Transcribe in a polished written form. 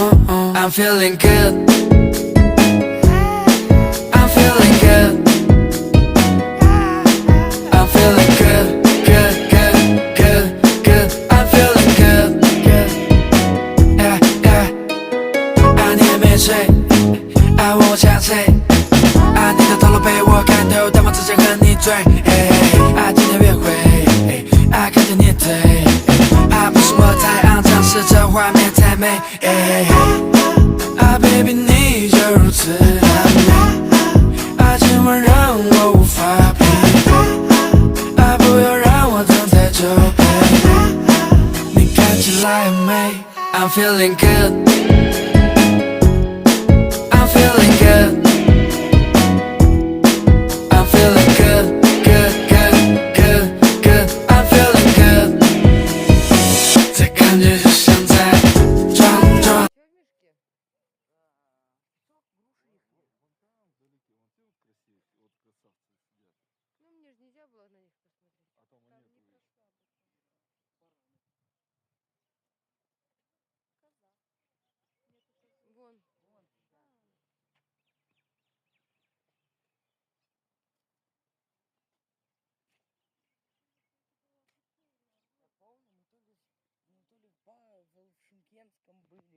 I'm feeling good. I'm feeling good. I'm feeling good, good, good, good, good. I'm feeling good, good. Yeah, yeah. 爱你的面睡，爱我憔悴，爱你的头颅被我看透，但我只想和你醉。爱今天约会，爱看着你腿，爱不是我太肮脏，是这画面太美。啊 ，baby 你就如此完美，爱今晚让我无法疲惫，啊不要让我等太久，baby，你看起来很美。I'm feeling good. I'm feeling good. I'm feeling good, good, good, good, good. I'm feeling good. 这感觉就像在撞撞。Ну, мне же нельзя было на них посмотреть. Там не прошла бы. Коза. Нету козы. Вон. Я помню, мы то ли в Шымкентском были,